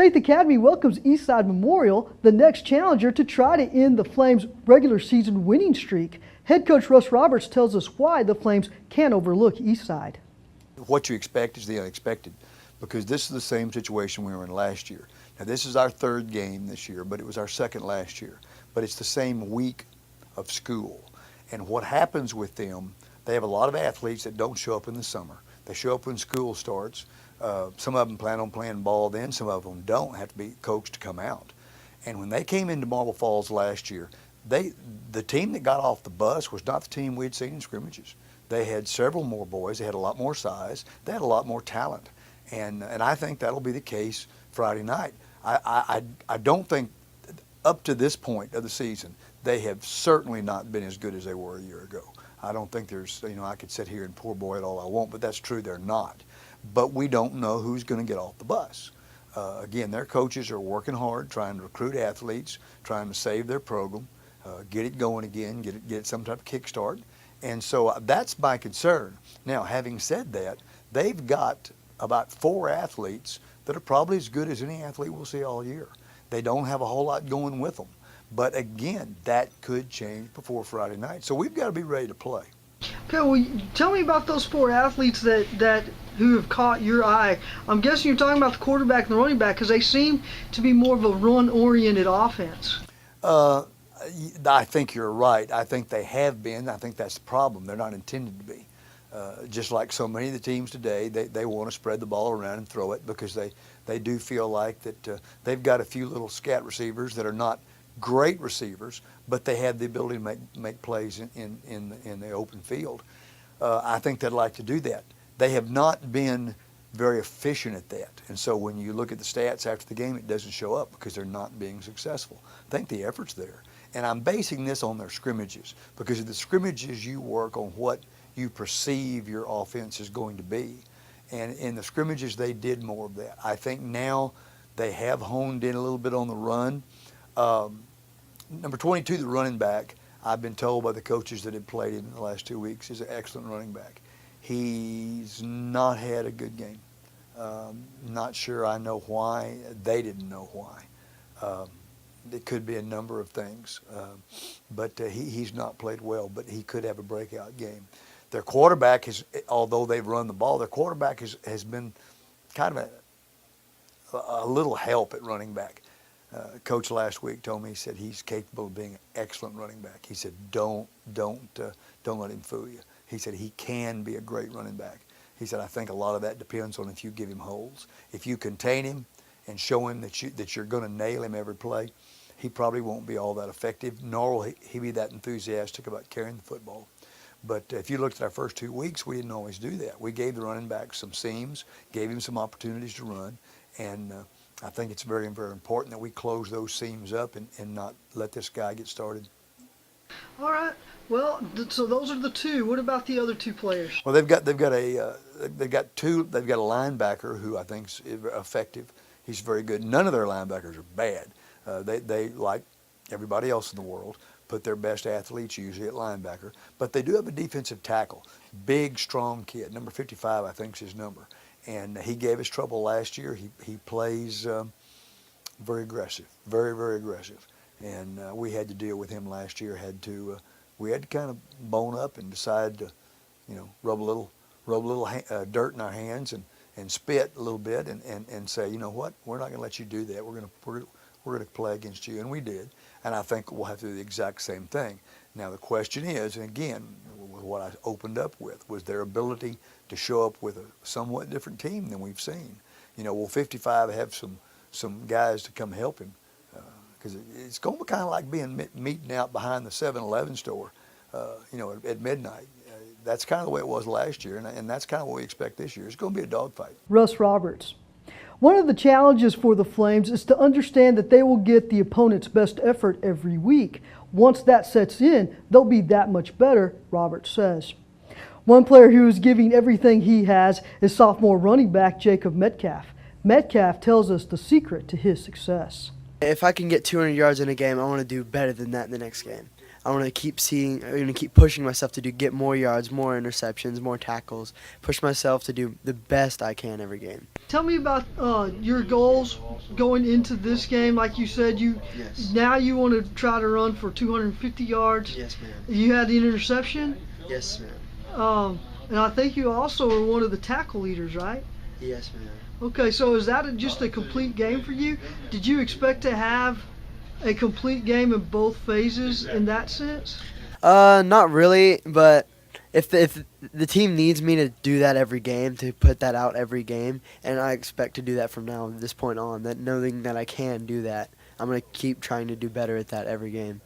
Faith Academy welcomes Eastside Memorial, the next challenger, to try to end the Flames' regular season winning streak. Head coach Russ Roberts tells us why the Flames can't overlook Eastside. What you expect is the unexpected, because this is the same situation we were in last year. Now, this is our third game this year, but it was our second last year. But it's the same week of school. And what happens with them, they have a lot of athletes that don't show up in the summer. They show up when school starts. Some of them plan on playing ball then, some of them don't, have to be coached to come out. And when they came into Marble Falls last year, the team that got off the bus was not the team we'd seen in scrimmages. They had several more boys, they had a lot more size, they had a lot more talent. And I think that'll be the case Friday night. I don't think, up to this point of the season, they have certainly not been as good as they were a year ago. I don't think there's, I could sit here and poor boy it all I want, but that's true, they're not. But we don't know who's going to get off the bus. Again, their coaches are working hard, trying to recruit athletes, trying to save their program, get it going again, get it some type of kickstart. And so that's my concern. Now, having said that, they've got about 4 athletes that are probably as good as any athlete we'll see all year. They don't have a whole lot going with them. But again, that could change before Friday night. So we've got to be ready to play. Okay, well, tell me about those 4 athletes that who have caught your eye. I'm guessing you're talking about the quarterback and the running back, because they seem to be more of a run-oriented offense. I think you're right. I think they have been. I think that's the problem. They're not intended to be. Just like so many of the teams today, they want to spread the ball around and throw it because they do feel like that they've got a few little scat receivers that are not great receivers, but they have the ability to make plays in the open field. I think they'd like to do that. They have not been very efficient at that, and so when you look at the stats after the game, it doesn't show up because they're not being successful. I think the effort's there, and I'm basing this on their scrimmages, because in the scrimmages you work on what you perceive your offense is going to be, and in the scrimmages they did more of that. I think now they have honed in a little bit on the run. Number 22, the running back, I've been told by the coaches that have played him in the last 2 weeks, is an excellent running back. He's not had a good game. Not sure I know why. They didn't know why. It could be a number of things, but he's not played well, but he could have a breakout game. Their quarterback, although they've run the ball, their quarterback has been kind of a little help at running back. Coach last week told me, he said he's capable of being an excellent running back. He said, don't let him fool you. He said he can be a great running back. He said, I think a lot of that depends on if you give him holes. If you contain him and show him that you're going to nail him every play, he probably won't be all that effective, nor will he be that enthusiastic about carrying the football. But if you looked at our first 2 weeks, we didn't always do that. We gave the running back some seams, gave him some opportunities to run, and I think it's very, very important that we close those seams up and not let this guy get started. All right. Well, so those are the 2. What about the other 2 players? Well, they've got a linebacker who I think is effective. He's very good. None of their linebackers are bad. They like everybody else in the world, put their best athletes usually at linebacker. But they do have a defensive tackle, big, strong kid. Number 55, I think, is his number. And he gave us trouble last year. He plays very aggressive, very, very aggressive. And we had to deal with him last year. We had to kind of bone up and decide to, rub a little dirt in our hands and spit a little bit and say, you know what, we're not going to let you do that. We're going to play against you, and we did. And I think we'll have to do the exact same thing. Now the question is, and again, what I opened up with was their ability to show up with a somewhat different team than we've seen. Will 55 have some guys to come help him? Because it's going to be kind of like being meeting out behind the 7-Eleven store, at midnight. That's kind of the way it was last year, and that's kind of what we expect this year. It's going to be a dogfight. Russ Roberts. One of the challenges for the Flames is to understand that they will get the opponent's best effort every week. Once that sets in, they'll be that much better, Roberts says. One player who is giving everything he has is sophomore running back Jacob Metcalf. Metcalf tells us the secret to his success. If I can get 200 yards in a game, I want to do better than that in the next game. I want to keep pushing myself to get more yards, more interceptions, more tackles, push myself to do the best I can every game. Tell me about your goals going into this game. Like you said, Yes. now you want to try to run for 250 yards. Yes, ma'am. You had the interception. Yes, ma'am. And I think you also are one of the tackle leaders, right? Yes, ma'am. Okay, so is that just a complete game for you? Did you expect to have a complete game in both phases in that sense? Not really, but if the team needs me to do that every game, to put that out every game, and I expect to do that from this point on, that knowing that I can do that, I'm going to keep trying to do better at that every game.